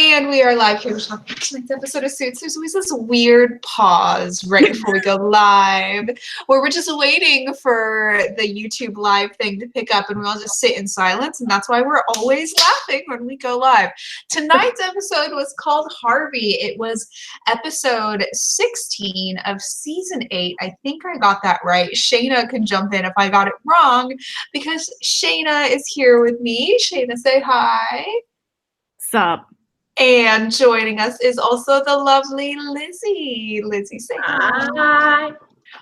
And we are live here to talk about tonight's episode of Suits. There's always this weird pause right before we go live where we're just waiting for the YouTube live thing to pick up and we all just sit in silence. And that's why we're always laughing when we go live. Tonight's episode was called Harvey. It was episode 16 of season 8. I think I got that right. Shana can jump in if I got it wrong because Shana is here with me. Shana, say hi. Sup? And joining us is also the lovely Lizzie. Lizzie, say hi.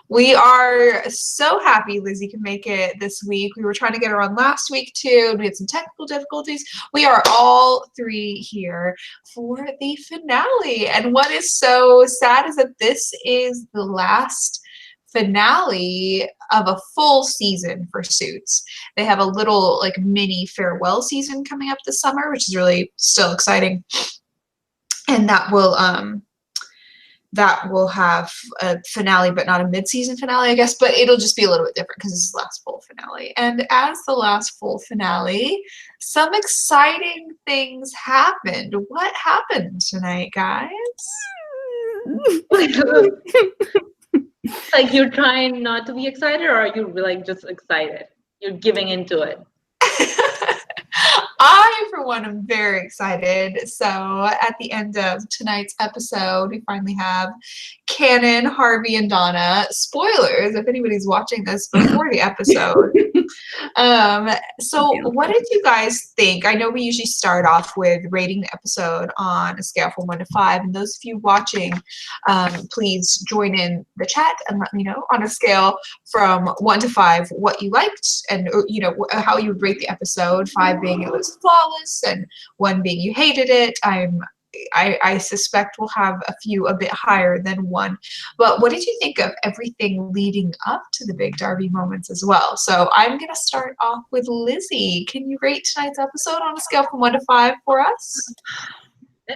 We are so happy Lizzie can make it this week. We were trying to get her on last week too, and we had some technical difficulties. We are all three here for the finale. And what is so sad is that this is the last finale of a full season for Suits. They have a little like mini farewell season coming up this summer, which is really still exciting. And that will have a finale, but not a mid-season finale, I guess. But it'll just be a little bit different because this is the last full finale. And as the last full finale, some exciting things happened. What happened tonight, guys? Like you're trying not to be excited, or are you like just excited? You're giving into it. I, for one, am very excited. So at the end of tonight's episode, we finally have Canon, Harvey, and Donna. Spoilers, if anybody's watching this before the episode. So what did you guys think? I know we usually start off with rating the episode on a scale from 1 to 5. And those of you watching, please join in the chat and let me know on a scale from 1 to 5 what you liked and how you would rate the episode. 5 being it was flawless and 1 being you hated it. I suspect we'll have a few a bit higher than 1. But what did you think of everything leading up to the big Darby moments as well? So I'm going to start off with Lizzie. Can you rate tonight's episode on a scale from 1 to 5 for us?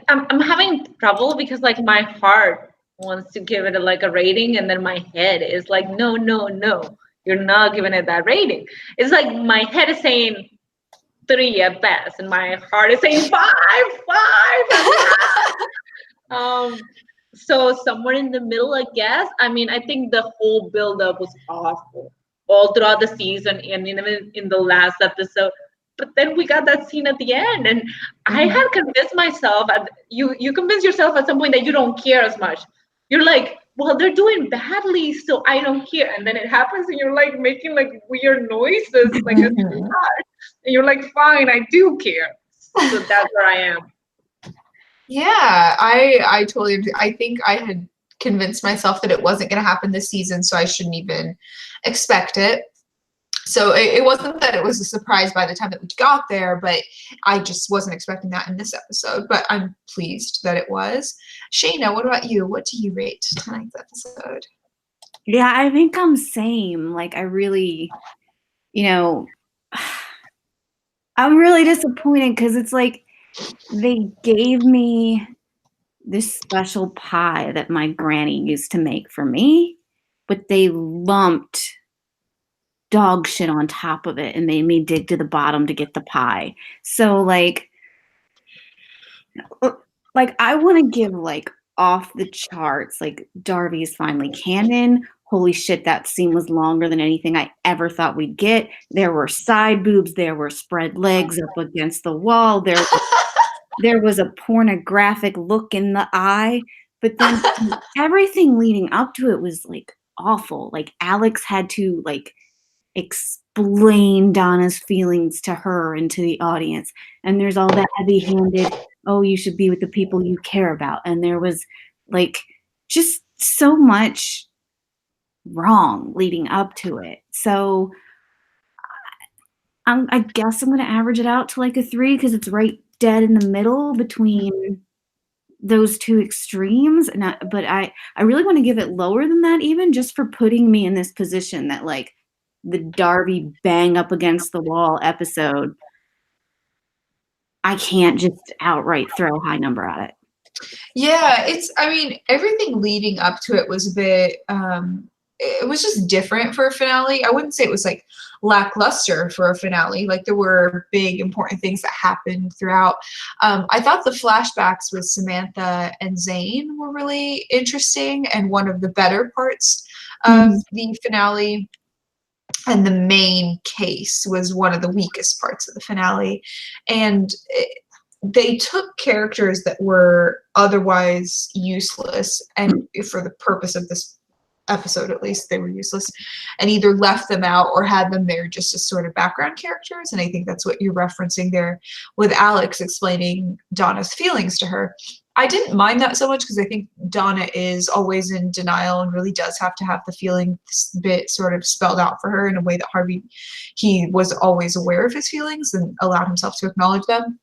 I'm having trouble because like my heart wants to give it a rating, and then my head is like, no, you're not giving it that rating. It's like my head is saying 3 at best, and my heart is saying 5. So somewhere in the middle, I guess. I mean, I think the whole build-up was awful all throughout the season and even in the last episode. But then we got that scene at the end, and I had convinced myself. You convince yourself at some point that you don't care as much. You're like, well, they're doing badly, so I don't care. And then it happens, and you're like making like weird noises, like a and you're like, fine, I do care. So that's where I am. Yeah, I totally agree. I think I had convinced myself that it wasn't going to happen this season, so I shouldn't even expect it. So it wasn't that it was a surprise by the time that we got there, but I just wasn't expecting that in this episode. But I'm pleased that it was. Shana, what about you? What do you rate tonight's episode? Yeah, I think I'm same. Like I really, I'm really disappointed because it's like they gave me this special pie that my granny used to make for me, but they lumped dog shit on top of it and made me dig to the bottom to get the pie. So like I want to give like off the charts, like Darby is finally canon. Holy shit, that scene was longer than anything I ever thought we'd get. There were side boobs, there were spread legs up against the wall, there was a pornographic look in the eye, but then everything leading up to it was like awful. Like Alex had to like explain Donna's feelings to her and to the audience. And there's all that heavy-handed, oh, you should be with the people you care about. And there was like just so much wrong leading up to it. So I guess I'm going to average it out to like a 3 because it's right dead in the middle between those two extremes. But I really want to give it lower than that, even just for putting me in this position that like the Darby bang up against the wall episode, I can't just outright throw a high number at it. Yeah, everything leading up to it was a bit it was just different for a finale. I wouldn't say it was like lackluster for a finale. Like there were big important things that happened throughout. I thought the flashbacks with Samantha and Zane were really interesting and one of the better parts of the finale. And the main case was one of the weakest parts of the finale. And they took characters that were otherwise useless, and for the purpose of this episode at least they were useless, and either left them out or had them there just as sort of background characters. And I think that's what you're referencing there with Alex explaining Donna's feelings to her. I didn't mind that so much because I think Donna is always in denial and really does have to have the feeling bit sort of spelled out for her in a way that Harvey, he was always aware of his feelings and allowed himself to acknowledge them.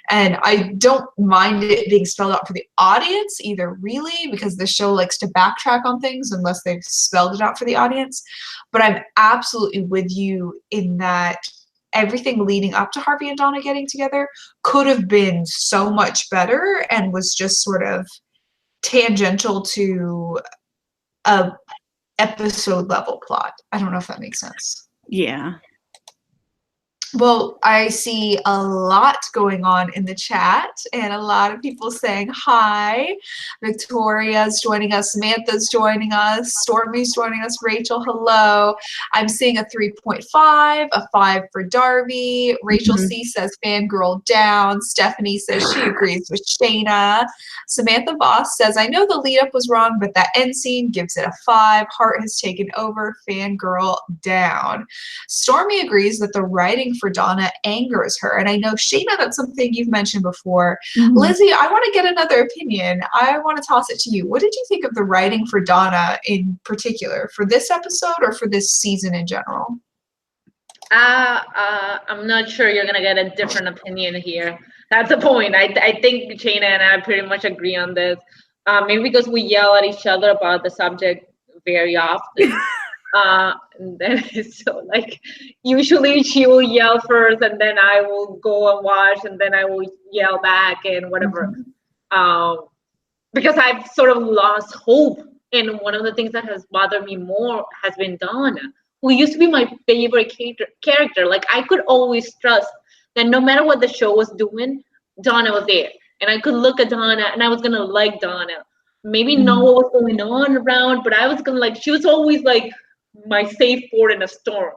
And I don't mind it being spelled out for the audience either, really, because the show likes to backtrack on things unless they've spelled it out for the audience. But I'm absolutely with you in that everything leading up to Harvey and Donna getting together could have been so much better and was just sort of tangential to a episode level plot. I don't know if that makes sense. Yeah. Well, I see a lot going on in the chat and a lot of people saying hi. Victoria's joining us, Samantha's joining us, Stormy's joining us, Rachel, hello. I'm seeing a 3.5, a 5 for Darby. Rachel C says fangirl down. Stephanie says she agrees with Shana. Samantha Voss says, I know the lead up was wrong, but that end scene gives it a 5. Heart has taken over, fangirl down. Stormy agrees that the writing for Donna angers her. And I know, Shana, that's something you've mentioned before. Lizzie, I want to get another opinion. I want to toss it to you. What did you think of the writing for Donna in particular, for this episode or for this season in general? I'm not sure you're going to get a different opinion here. That's the point. I think Shana and I pretty much agree on this. Maybe because we yell at each other about the subject very often. And then it's so like usually she will yell first and then I will go and watch and then I will yell back and whatever. Because I've sort of lost hope. And one of the things that has bothered me more has been Donna, who used to be my favorite character. Like I could always trust that no matter what the show was doing, Donna was there. And I could look at Donna and I was gonna like Donna. Maybe know what was going on around, but I was gonna like, she was always like my safe port in a storm.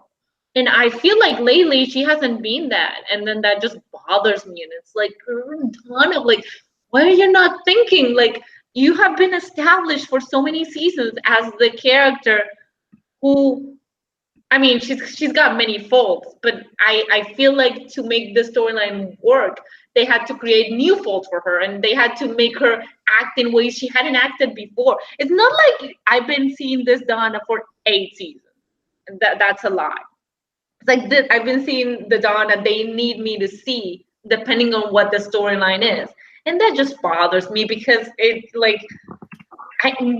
And I feel like lately she hasn't been that. And then that just bothers me. And it's like, Donna, like, why are you not thinking? Like, you have been established for so many seasons as the character who, I mean, she's got many faults, but I feel like to make the storyline work, they had to create new faults for her and they had to make her act in ways she hadn't acted before. It's not like I've been seeing this Donna for 8 seasons. That's a lie. It's like this, I've been seeing the Donna they need me to see depending on what the storyline is. And that just bothers me because it's like,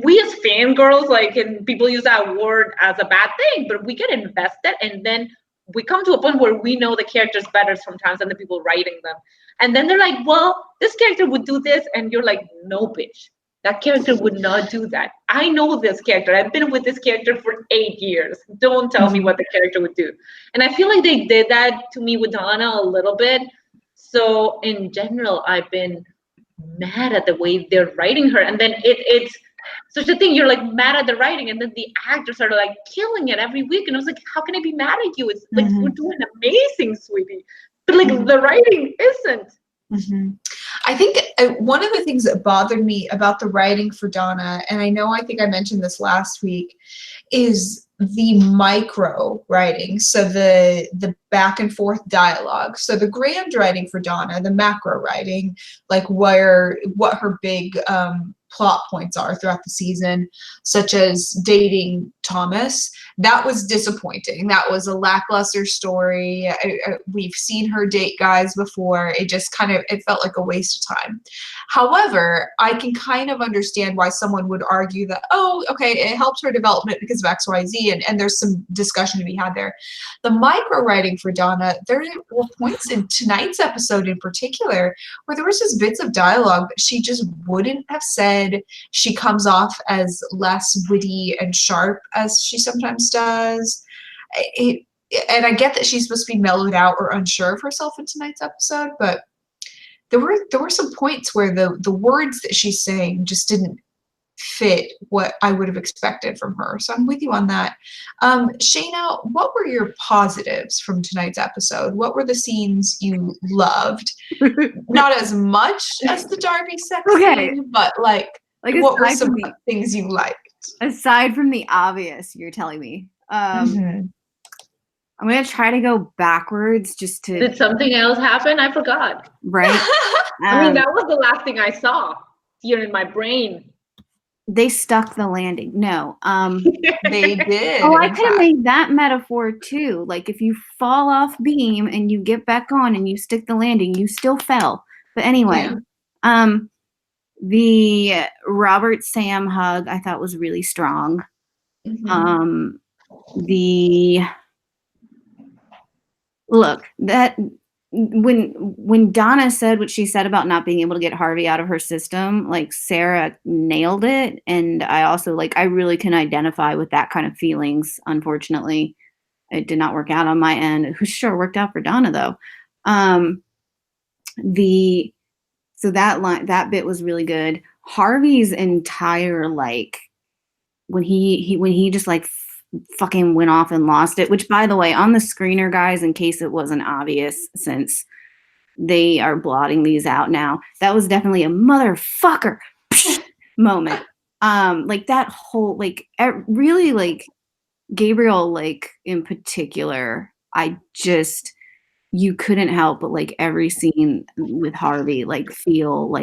we as fangirls, like, and people use that word as a bad thing, but we get invested and then we come to a point where we know the characters better sometimes than the people writing them. And then they're like, well, this character would do this. And you're like, no, bitch, that character would not do that. I know this character. I've been with this character for 8 years. Don't tell me what the character would do. And I feel like they did that to me with Donna a little bit. So in general, I've been mad at the way they're writing her. And then it's such a thing. You're like mad at the writing. And then the actors are like killing it every week. And I was like, how can I be mad at you? It's like, we're doing amazing, sweetie. But like the writing isn't. I think one of the things that bothered me about the writing for Donna, and I think I mentioned this last week, is the micro writing. So the back and forth dialogue. So the grand writing for Donna, the macro writing, like what her big plot points are throughout the season, such as dating Thomas. That was disappointing. That was a lackluster story. We've seen her date guys before. It just it felt like a waste of time. However, I can kind of understand why someone would argue that, oh, okay, it helped her development because of X, Y, Z, and there's some discussion to be had there. The micro writing for Donna, there were points in tonight's episode in particular where there was just bits of dialogue that she just wouldn't have said said she comes off as less witty and sharp as she sometimes does. And I get that she's supposed to be mellowed out or unsure of herself in tonight's episode, but there were some points where the words that she's saying just didn't fit what I would have expected from her. So I'm with you on that. Shana, what were your positives from tonight's episode? What were the scenes you loved? Not as much as the Darby sex scene, but like what were some things you liked? Aside from the obvious, you're telling me. I'm going to try to go backwards just to... Did something else happen? I forgot. Right? I mean, that was the last thing I saw here in my brain. They stuck the landing. No. They did. Oh, I could have made that metaphor too. Like if you fall off beam and you get back on and you stick the landing, you still fell. But anyway, the Robert Sam hug I thought was really strong. When Donna said what she said about not being able to get Harvey out of her system, like Sarah nailed it. And I also I really can identify with that kind of feelings. Unfortunately, it did not work out on my end. It sure worked out for Donna though. So that bit was really good. Harvey's entire when he just fucking went off and lost it, which by the way, on the screener, guys, in case it wasn't obvious, since they are blotting these out now, that was definitely a motherfucker moment. That whole really Gabriel in particular, you couldn't help but every scene with Harvey feel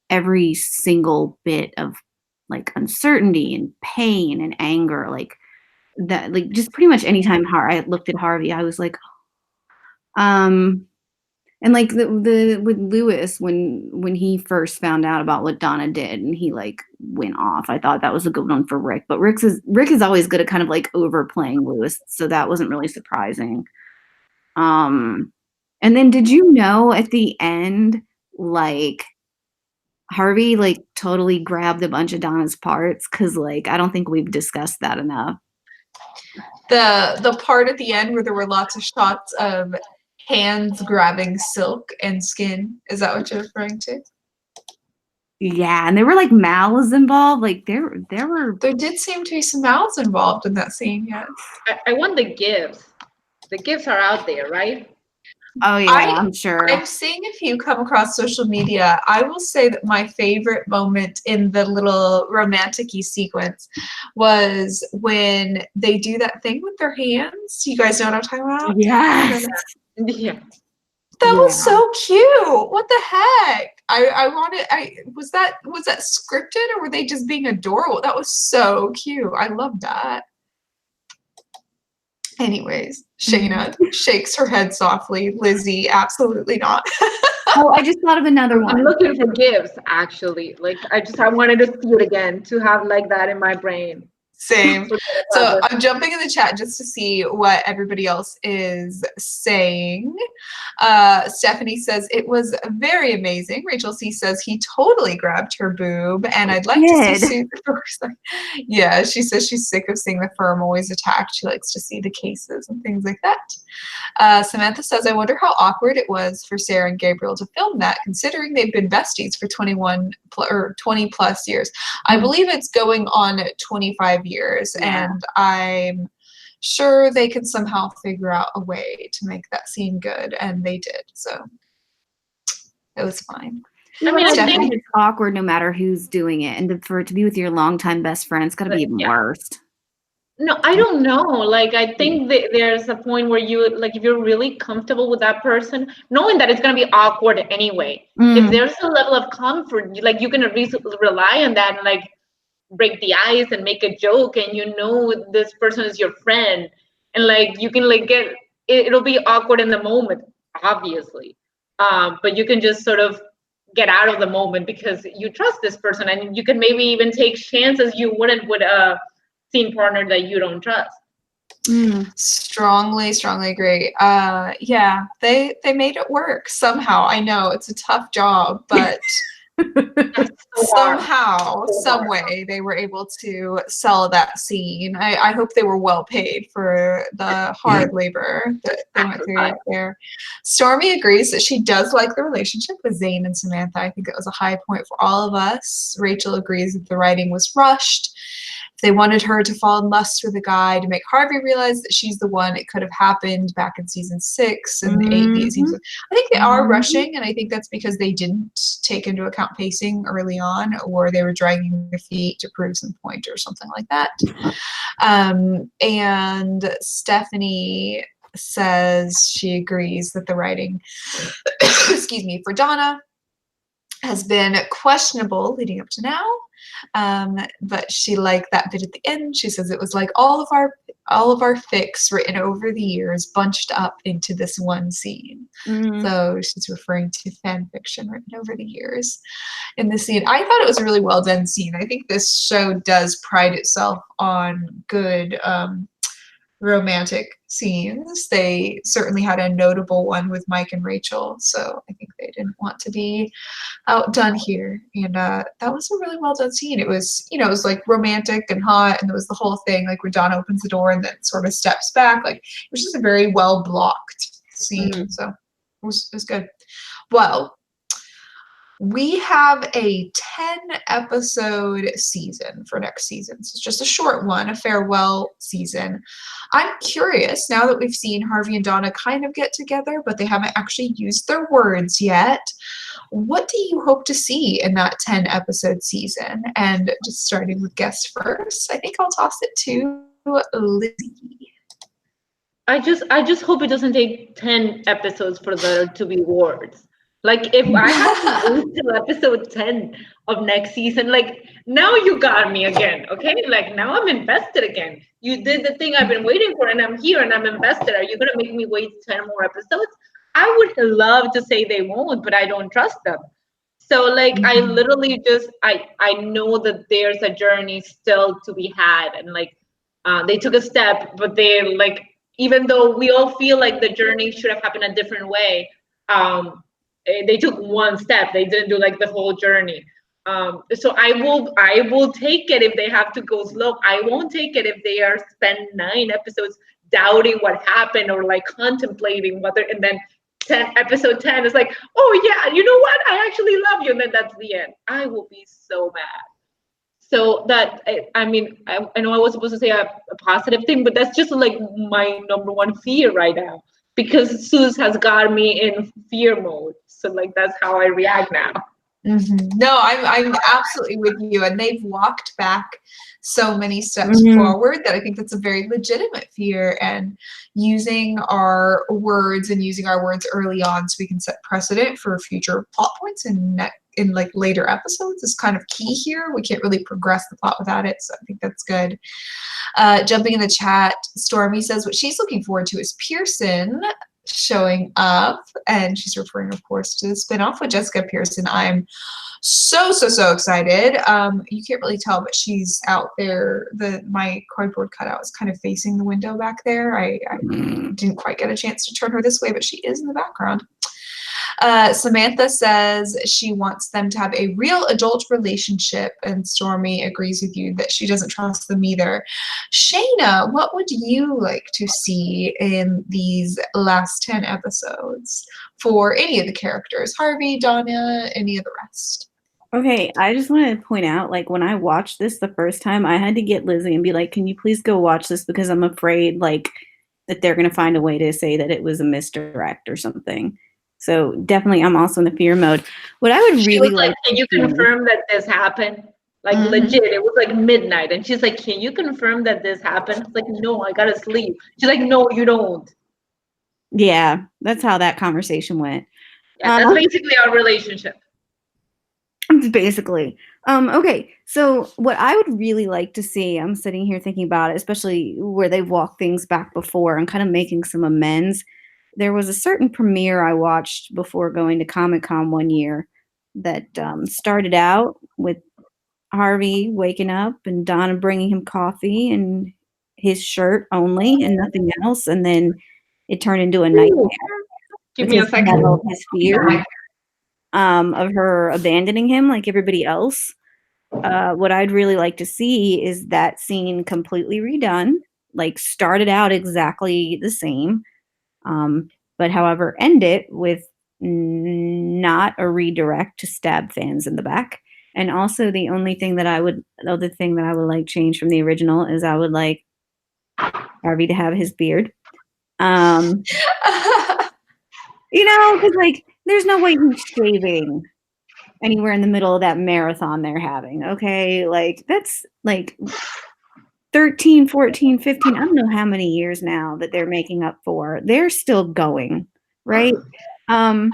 every single bit of uncertainty and pain and anger that just pretty much anytime I looked at Harvey, I was and with Lewis when he first found out about what Donna did and he went off, I thought that was a good one for Rick. But Rick is always good at kind of overplaying Lewis, so that wasn't really surprising. And then did you know at the end Harvey totally grabbed a bunch of Donna's parts? Because I don't think we've discussed that enough. The part at the end where there were lots of shots of hands grabbing silk and skin, is that what you're referring to? Yeah, and there were mouths involved. There did seem to be some mouths involved in that scene. Yes. I want the gifts. The gifts are out there, right? Oh yeah, I'm sure. I'm seeing if you come across social media. I will say that my favorite moment in the little romantic-y sequence was when they do that thing with their hands. You guys know what I'm talking about? Yes. Yeah. That was so cute. What the heck? Was that scripted or were they just being adorable? That was so cute. I love that. Anyways, Shana shakes her head softly. Lizzie, absolutely not. Oh, I just thought of another one. I'm looking for gifts, actually. I wanted to see it again to have that in my brain. Same. So I'm jumping in the chat just to see what everybody else is saying. Stephanie says it was very amazing. Rachel C says he totally grabbed her boob, and I'd like to see Sue. Yeah, she says she's sick of seeing the firm always attacked. She likes to see the cases and things like that. Samantha says, I wonder how awkward it was for Sarah and Gabriel to film that, considering they've been besties for 20 plus years. I believe it's going on 25 years, and I'm sure they can somehow figure out a way to make that scene good, and they did, so it was fine. I mean, I think it's awkward no matter who's doing it, and for it to be with your longtime best friend, it's gotta be even worse. No, I don't know. I think there's a point where you, if you're really comfortable with that person, knowing that it's going to be awkward anyway. If there's a level of comfort, you can at least rely on that and, break the ice and make a joke, and this person is your friend. And, you can, get, it'll be awkward in the moment, obviously. But you can just sort of get out of the moment because you trust this person, and you can maybe even take chances you wouldn't with a scene partner that you don't trust. Strongly agree. Yeah, they made it work somehow. I know it's a tough job, but That's so hard. Somehow, So some hard. way, they were able to sell that scene. I hope they were well paid for the hard labor that they went through there. Stormy agrees that she does like the relationship with Zane and Samantha. I think it was a high point for all of us. Rachel agrees that the writing was rushed. They wanted her to fall in lust with a guy to make Harvey realize that she's the one. It could have happened back in season 6 and 8. It seems I think they are rushing, and I think that's because they didn't take into account pacing early on, or they were dragging their feet to prove some point or something like that. And Stephanie says she agrees that the writing, excuse me, for Donna has been questionable leading up to now. But she liked that bit at the end. She says it was like all of our fics written over the years bunched up into this one scene. So she's referring to fan fiction written over the years in the scene. I thought it was a really well done scene. I think this show does pride itself on good romantic scenes. They certainly had a notable one with Mike and Rachel, so I think they didn't want to be outdone here. And that was a really well done scene. It was, it was like romantic and hot, and there was the whole thing like where Donna opens the door and then sort of steps back. Like, it was just a very well blocked scene. So it was good. Well, we have a 10-episode season for next season. So it's just a short one, a farewell season. I'm curious, now that we've seen Harvey and Donna kind of get together, but they haven't actually used their words yet, what do you hope to see in that 10-episode season? And just starting with guests first, I think I'll toss it to Lizzie. I just hope it doesn't take 10 episodes for there to be words. Like, if I have to wait till episode 10 of next season, like, now you got me again, okay? Like, now I'm invested again. You did the thing I've been waiting for, and I'm here, and I'm invested. Are you going to make me wait 10 more episodes? I would love to say they won't, but I don't trust them. So, like, I literally just, I know that there's a journey still to be had, and, like, they took a step, but they, like, even though we all feel like the journey should have happened a different way, they took one step. They didn't do like the whole journey. So I will take it if they have to go slow. I won't take it if they are spend 9 episodes doubting what happened or like contemplating whether, and then episode 10 is like, oh yeah, you know what? I actually love you, and then that's the end. I will be so mad. So that, I mean, I know I was supposed to say a positive thing, but that's just like my number one fear right now, because Suze has got me in fear mode. So like, that's how I react now. No, I'm absolutely with you. And they've walked back so many steps forward that I think that's a very legitimate fear. And using our words early on so we can set precedent for future plot points in like later episodes is kind of key here. We can't really progress the plot without it. So I think that's good. Jumping in the chat, Stormy says what she's looking forward to is Pearson showing up, and she's referring, of course, to the spinoff with Jessica Pearson. I'm so excited. You can't really tell, but she's out there. My cardboard cutout is kind of facing the window back there. I didn't quite get a chance to turn her this way, but she is in the background. Samantha says she wants them to have a real adult relationship, and Stormy agrees with you that she doesn't trust them either. Shana, what would you like to see in these last 10 episodes for any of the characters? Harvey, Donna, any of the rest? Okay, I just want to point out, like, when I watched this the first time, I had to get Lizzie and be like, can you please go watch this, because I'm afraid, like, that they're going to find a way to say that it was a misdirect or something. So definitely, I'm also in the fear mode. What I would really like, can you confirm that this happened? Like, legit, it was like midnight, and she's like, can you confirm that this happened? It's like, no, I gotta sleep. She's like, no, you don't. Yeah, that's how that conversation went. Yeah, that's basically our relationship. Basically. Okay, so what I would really like to see, I'm sitting here thinking about it, especially where they've walked things back before and kind of making some amends. There was a certain premiere I watched before going to Comic-Con one year that started out with Harvey waking up and Donna bringing him coffee and his shirt only and nothing else, and then it turned into a nightmare. Give me a second. His fear. of her abandoning him like everybody else. What I'd really like to see is that scene completely redone, like started out exactly the same, but however, end it with not a redirect to stab fans in the back. And also the other thing that I would like change from the original is I would like Harvey to have his beard. Because like there's no way he's shaving anywhere in the middle of that marathon they're having. Okay, like that's like 13, 14, 15, I don't know how many years now that they're making up for. They're still going, right? I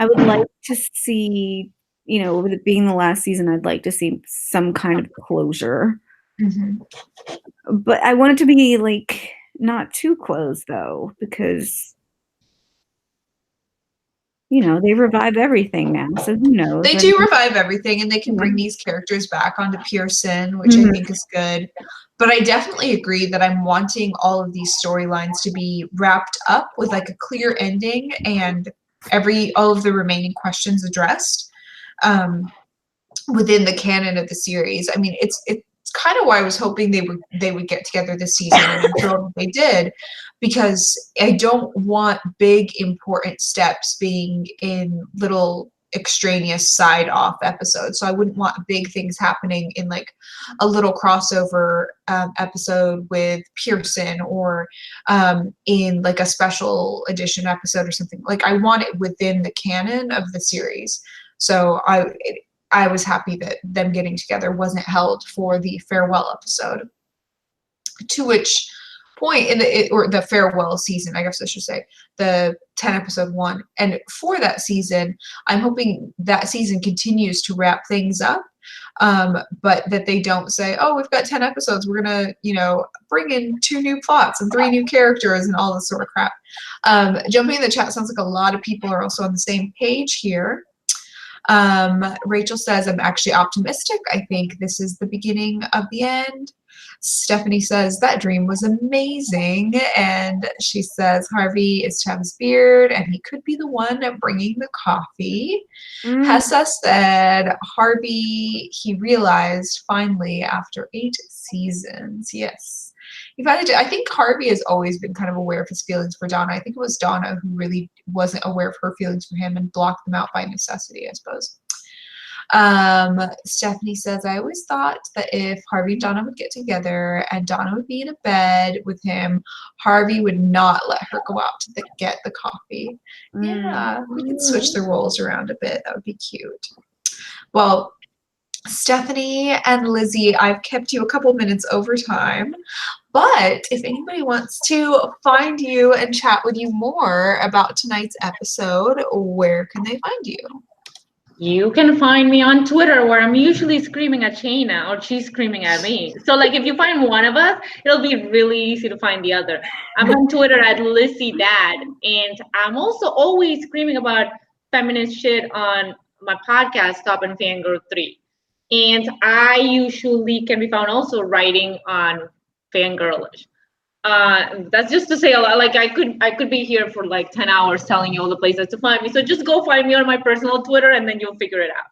would like to see, with it being the last season, I'd like to see some kind of closure. But I want it to be like not too close though, because they revive everything now, so who knows? They do revive everything, and they can bring these characters back onto Pearson, which I think is good. But I definitely agree that I'm wanting all of these storylines to be wrapped up with like a clear ending and all of the remaining questions addressed within the canon of the series. I mean, it's kind of why I was hoping they would get together this season, and I'm thrilled they did, because I don't want big important steps being in little extraneous side off episodes. So I wouldn't want big things happening in like a little crossover episode with Pearson, or in like a special edition episode or something. Like I want it within the canon of the series. So I was happy that them getting together wasn't held for the farewell episode. To which point or the farewell season, I guess I should say, the 10 episode one. And for that season, I'm hoping that season continues to wrap things up, but that they don't say, oh, we've got 10 episodes, we're gonna, bring in 2 new plots and 3 new characters and all this sort of crap. Jumping in the chat, sounds like a lot of people are also on the same page here. Rachel says, I'm actually optimistic. I think this is the beginning of the end. Stephanie says, that dream was amazing. And she says, Harvey is to have his beard, and he could be the one bringing the coffee. Hessa said, Harvey, he realized finally after 8 seasons. Yes. I think Harvey has always been kind of aware of his feelings for Donna. I think it was Donna who really wasn't aware of her feelings for him and blocked them out by necessity, I suppose. Stephanie says, I always thought that if Harvey and Donna would get together and Donna would be in a bed with him, Harvey would not let her go out to get the coffee. Yeah, we could switch the roles around a bit. That would be cute. Well, Stephanie and Lizzie, I've kept you a couple minutes over time, but if anybody wants to find you and chat with you more about tonight's episode, where can they find you? You can find me on Twitter, where I'm usually screaming at Shana, or she's screaming at me. So like if you find one of us, it'll be really easy to find the other. I'm on Twitter at Lizzie Dad, and I'm also always screaming about feminist shit on my podcast, Top and Fangirl 3. And I usually can be found also writing on Fangirlish. That's just to say a lot. Like I could be here for like 10 hours telling you all the places to find me. So just go find me on my personal Twitter, and then you'll figure it out.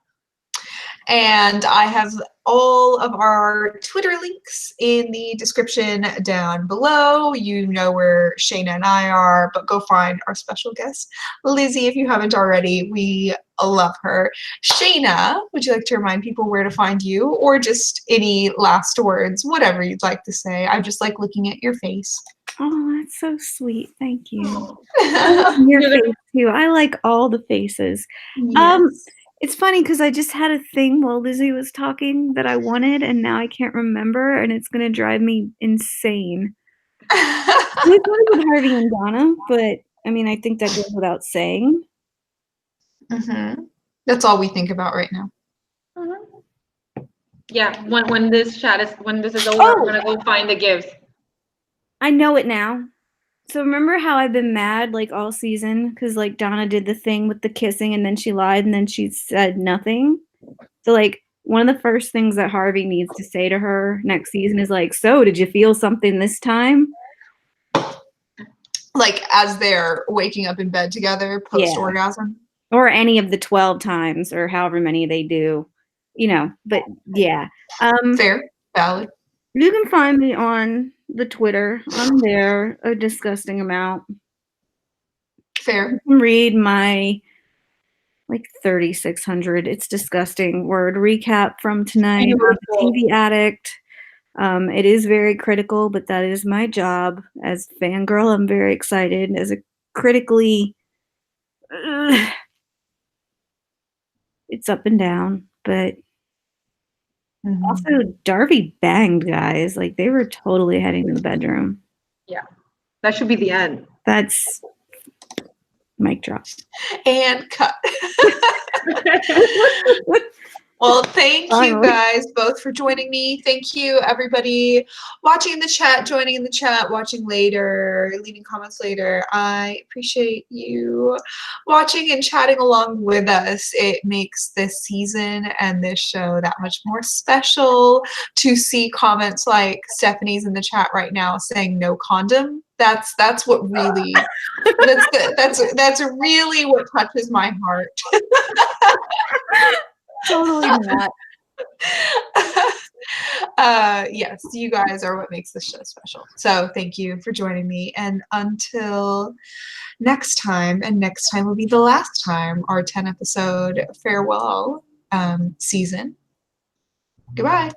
And I have all of our Twitter links in the description down below. You know where Shana and I are, but go find our special guest, Lizzie, if you haven't already. We love her. Shana, would you like to remind people where to find you, or just any last words, whatever you'd like to say? I just like looking at your face. Oh, that's so sweet. Thank you. I love your face too. I like all the faces. Yes. It's funny because I just had a thing while Lizzie was talking that I wanted, and now I can't remember, and it's going to drive me insane. We started with Harvey and Donna, but I mean, I think that goes without saying. That's all we think about right now. Yeah, when this is over, I'm gonna go find the gifts. I know it now. So remember how I've been mad like all season because like Donna did the thing with the kissing and then she lied and then she said nothing. So like one of the first things that Harvey needs to say to her next season is like, so did you feel something this time? Like as they're waking up in bed together post-orgasm? or any of the 12 times or however many they do, but yeah. Fair, valid. You can find me on the Twitter. I'm there a disgusting amount. Fair. You can read my 3,600. It's disgusting word recap from tonight on the TV Addict. It is very critical, but that is my job as fangirl. I'm very excited as a critically. It's up and down, but also Darby banged guys. Like they were totally heading to the bedroom. Yeah, that should be the end. That's mic drop. And cut. Well, thank you guys both for joining me. Thank you, everybody watching in the chat, joining in the chat, watching later, leaving comments later. I appreciate you watching and chatting along with us. It makes this season and this show that much more special to see comments like Stephanie's in the chat right now saying no condom. That's what really that's really what touches my heart. Totally not. Yes, you guys are what makes this show special. So thank you for joining me. And until next time, and next time will be the last time, our 10 episode farewell season. Goodbye.